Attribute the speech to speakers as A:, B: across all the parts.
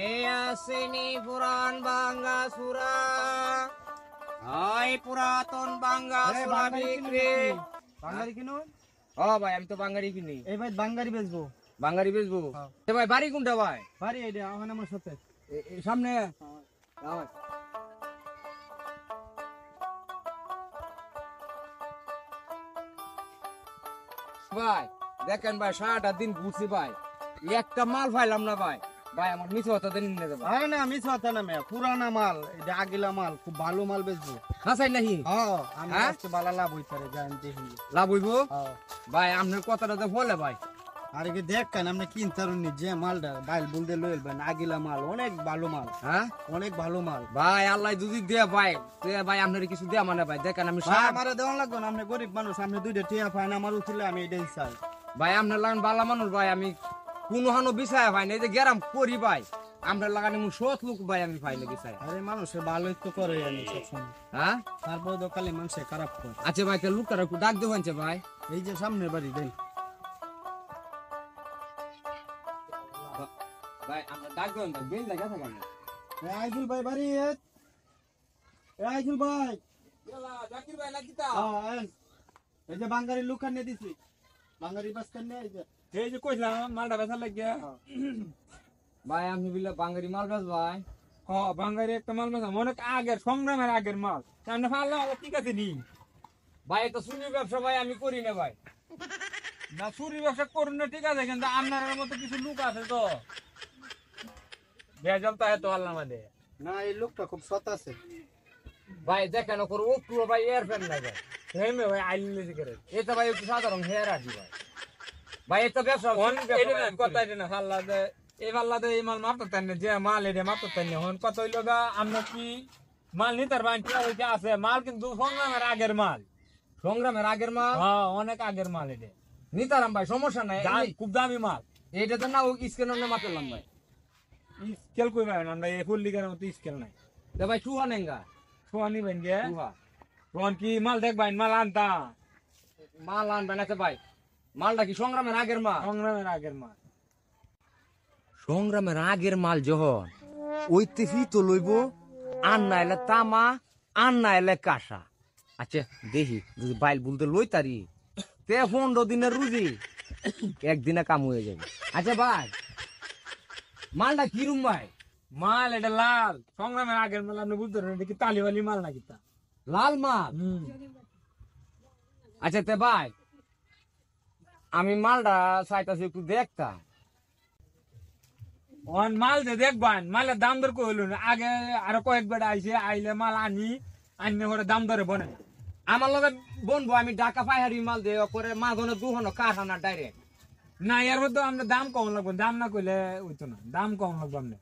A: এই আসেনি পুরাণ বাঙ্গা সুরা, ওই পুরাতন বাঙ্গা সুরা বিক্রি।
B: বাঙালি কিনুন?
A: ও ভাই আমি তো বাঙ্গারি কিনি।
B: এই ভাই বাঙালি বেচবো।
A: বাঙ্গারি বেচবো? ভাই বাড়ি কোনটা ভাই?
B: বাড়ি এটা এখন আমার সাথে
A: সামনে। ভাই দেখেন ভাই সারাটা দিন ঘুরছি ভাই, একটা মাল পাইলাম না ভাই। ভাই আমার মিছে হতা দিন নিয়ে যাবো।
B: আরে না মিছ কথা না মেয়া, পুরানা মাল, এটা আগিলা মাল, খুব ভালো মাল বেচবো।
A: হাসাই নাহি?
B: আমি আজকে ভালো লাভ হইতে পারে, যাই দেখি।
A: লাভ হইব? ভাই আপনার কথাটা তো বলে ভাই।
B: আরে কি দেখ কেন আপনি কিনতারুনি যে মালটা বাইল বলতে লইলবেন, আগিলা মাল অনেক ভালো মাল।
A: হ্যাঁ
B: অনেক ভালো মাল
A: ভাই, আল্লাহ যদি দে ভাই, ভাই আপনার কিছু দেয়া মানে ভাই। দেখেন আমি
B: আমারে দেওয়া লাগবে না, আপনি গরিব মানুষ, আপনি দুইটা টিয়া ফাইন আমার উঠলে আমি এটাই চাই।
A: ভাই আপনার লাগান বালা মানুষ ভাই, আমি কোনো হানো বিষয় ভাই না, এই যে গেরাম করি ভাই, আপনার লাগান এমন সৎ লোক ভাই আমি পাইলে বিষয়।
B: আরে মানুষের ভালোই তো করে আমি সবসময়।
A: হ্যাঁ
B: তারপরে তো খালি মানুষের খারাপ করে।
A: আচ্ছা ভাই, তাহলে লোকটার একটু ডাক দেবেন ভাই।
B: এই যে সামনের বাড়ি দেন
A: ভাই, আমরা ডাক দেবেন ভাই, বেল লাগা থাকে না।
B: আইজুল ভাই বাড়ি, আইজুল ভাই।
A: জাকির ভাই লাগিতা
B: এই যে বাঙালি লুকান নিয়ে দিছি, বাঙালি বাস্তান নিয়ে
C: এই যে কইলাম মালটা বেচা লাগিয়া।
A: ভাই আমি বিলে বাঙালি মাল বেচ ভাই।
C: হ বাঙালি একটা মাল বেচা অনেক আগের, সংগ্রামের আগের মাল। সামনে ফাললাম ঠিক আছে নি
A: ভাই এটা শুনি ব্যবসা ভাই আমি করি না ভাই।
C: না চুরি ব্যবসা করুন না ঠিক আছে, কিন্তু আপনার মতো কিছু লোক আছে তো ভেজাল তো এত আল্লাহ আমাদের।
B: না। এই লোকটা খুব সৎ আছে
A: ভাই দেখেন ওর একটু ভাই এয়ার ফ্যান নাই ভাই।
C: হেমে ভাই আইলে করে
A: এটা ভাই একটু সাধারণ হেয়ার আছি ভাই। ভাই এটা ব্যবসা
C: কথা এটা না ফাল্লা দে, এই ফাল্লা দে এই মাল মারতে তাই না, যে মাল এটা মারতে তাই না। হন কত হইলো গা আমরা কি মাল নিতার বাঞ্চা হইতে আছে, মাল কিন্তু সংগ্রামের আগের মাল।
A: সংগ্রামের আগের মাল?
C: হ্যাঁ অনেক আগের মাল এটা।
A: নিতারাম ভাই, সমস্যা নাই।
C: খুব দামি মাল।
A: এইটা তো না ও স্কেল মারলাম ভাই।
C: স্কেল কই ভাই, আমরা এই ফুল্লিকার মতো স্কেল নাই।
A: ভাই চুহা নেঙ্গা
C: সোয়ানি বেন গে
A: চুহা
C: রন কি মাল দেখ ভাই, মাল আনতা
A: মাল আনবেন আছে ভাই। মালটা কি সংগ্রামের আগের মাল?
C: সংগ্রামের আগের মাল।
A: সংগ্রামের আগের মাল যখন ওইতে ফিতো লইব, আর না এলে তামা, আর না এলে কাঁসা। আচ্ছা দেখি যদি বাইল বলতে লই তারি 15 দিনের রুজি একদিনে কাম হয়ে যাবে। আচ্ছা ভাই মালটা কিরম ভাই?
C: মাল এটা লাল, সংগ্রামের আগের মাল। আপনি বুঝতে পারেন কি তালিবালি মাল নাকি তা?
A: লাল মাল? আচ্ছা তে ভাই আমি মালটা চাইতাছি একটু দেখতাম।
C: অন মাল যে দেখবেন, মালের দাম দর কইল না। আগে আরো কয়েকবার আইছে, আইলে মাল আনি করে দাম দরে বনে না।
A: আমার লগে বনবো, আমি ঢাকা পাহাড়ি মাল দিয়ে করে মাঝনে দুহনো কারখানা ডাইরেক্ট।
C: না এর মধ্যে আমরা দাম কম লাগবে, দাম না কইলে হইতো না, দাম কম লাগবে আপনি।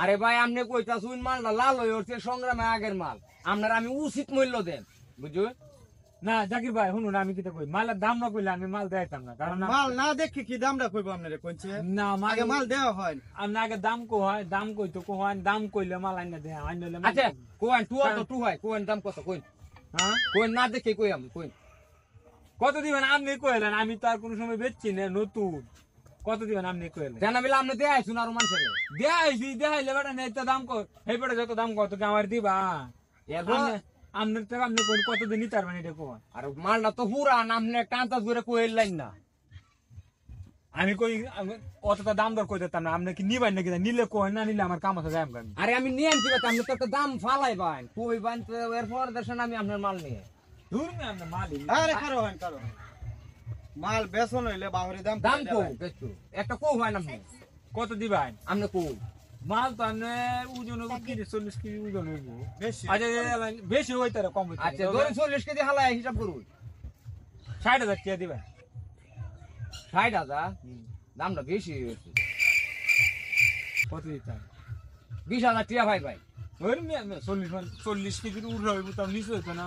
A: আরে ভাই আপনি কইতাছুন মালটা লাল হয়ে উঠছে, সংগ্রামের আগের মাল, আপনার আমি উচিত মূল্য দেন, বুঝুন
C: না জাকির ভাই শুনুন, আমি কিটা কই, মালের দাম না কইলে আমি মাল দেখাইতাম না। কারণ
B: মাল না দেখি কি দামটা কইবো আপনারে কইছে
C: না
B: আগে মাল দেওয়া হয়।
C: আপনি আগে দাম কো হয়, দাম কইতো কো হয়, দাম কইলে মাল আইনা দেয়, আইনলে।
A: আচ্ছা কোয়েন টু তো টু হয়, কোয়েন দাম কত কোয়েন?
C: হ্যাঁ
A: কোয়েন না দেখে কই আমি কোয়েন
C: কত দিবেন আপনি কইলেন? আমি তো আর কোনো সময় বেচছি না, নতুন। কত দিবেন আপনি কইলেন?
A: জানা বিলা আপনি দেয় আইছুন আর মানুষের
C: দেখাইছি, দেখাইলে বেটা নেই তো দাম কর, এই বেটা যত দাম কত কি আমার দিবা? আপনার টাকা আপনি কইন কত দিন নিতে পারবেন এটা কোন?
A: আর মালটা তো পুরা আপনি একটা আন্দাজ করে কইল লাইন না।
C: আমি কই অতটা দাম দর কই দিতাম না। আপনি কি নিবেন নাকি? নিলে কই, না নিলে আমার কাম আছে, যাই আমি।
A: আরে আমি নিয়ে আনছি আপনি তো একটা দাম ফালাই বাইন কই বাইন, তো এরপর দেখেন আমি আপনার মাল নিয়ে
C: দূর না আপনার মাল।
B: আরে কারো হয় কারো মাল বেচন হইলে বাহরি দাম
A: দাম কো একটু একটা কো হয় না।
C: কত দিবেন
A: আপনি কো
C: মাল? তো আপনি ওজন 40 কেজি ওজন হইব
B: বেশি।
C: আচ্ছা বেশি হইতে কম হইতে?
A: আচ্ছা ধরেন 40 কেজি হালাই হিসাব করুন।
C: 60,000 টাকা দিবেন।
A: 60,000 দামটা বেশি হয়েছে।
C: কত দিতাম?
A: 20,000 টাকা ভাই ভাই।
C: ওই 40 কেজির উড়ে হইব, তো নিচে হইতো না।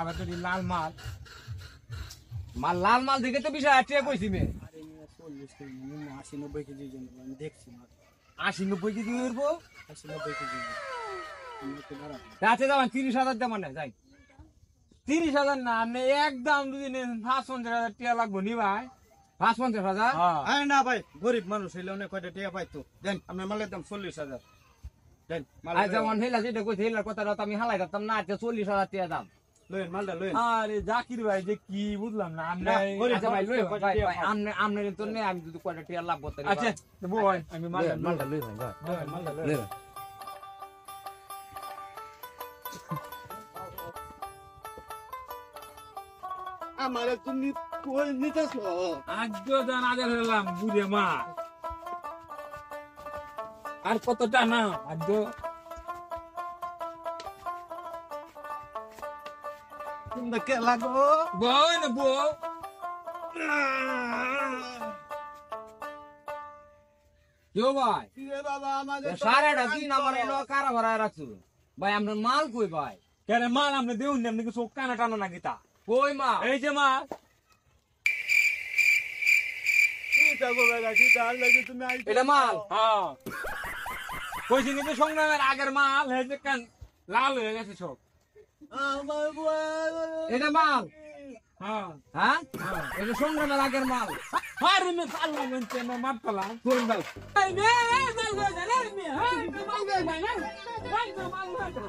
C: আবার তো লাল মাল,
A: মাল লাল মাল দেখে তো 20,000 টাকা কইছি মে।
B: আরে 40 কেজি 80-90 কেজি জন আমি দেখছি মাল
A: 80-90 কেজি হইব।
B: 80-90 কেজি
A: আচ্ছা যাবেন 30,000 দাম মানে যাই।
C: 30,000 না আপনি একদম যদি নেন 50,000 টাকা লাগবো নি ভাই
A: 50,000
C: হ্যাঁ
B: আরে না ভাই গরিব মানুষ হইলে অনেক কয়টা টিয়া পাইতো দেন আপনার মালের দাম 40,000 দেন মাল
A: আজ যেমন হেলা যেটা কইছে হেলার কথাটা তো আমি হালাই দিতাম না আজকে 40,000 টাকা দাম
B: লইন মালটা লইন
C: আরে জাকির ভাই যে কি বুঝলাম না আপনি
B: না, গরিব
A: আচ্ছা ভাই লই
B: কয়টা
A: ভাই
B: টিয়া
A: ভাই
B: পাও?
A: আমনে তো নেই আমি যদি কয়টা টিয়া লাভ করতে
C: আচ্ছা বউ ভাই আমি মালটা
A: মালটা লই ভাই ভাই
B: মালটা
A: লই
B: লইন
A: ভাই।
B: আমারে তুমি কই নিতেছ
C: আজকে জান আদের হলাম বুড়ে মা আর কতটা না আজকে
B: তোমরা কে লাগো
C: বউ না বউ
A: কেউ ভাই
B: রে বাবা আমাদের
A: সারাটা দিন আমার এলো কারা ভরায় রাখছো ভাই আপনার মাল কই ভাই
C: কেন মাল আপনি দেউন না আপনি চোখ কানা টানা না গীতা
A: কই মা
C: এই যে মা
B: চিন্তা করবে না চিন্তা আর লাগে তুমি আই
A: এটা মাল
C: হ্যাঁ কইছি কিন্তু সংগ্রামের আগের মাল হয়েছে কান লাল হয়ে গেছে সব
B: আমার বল
A: এটা মাল
C: হ্যাঁ
A: হ্যাঁ এটা সংগ্রামের আগের মাল
C: আরে মে পাল্লা গনতে মে মারতালাম
A: কোন ভাই
C: এই নে মাল গো জানে মে হ্যাঁ মাল গো জানে মাল গো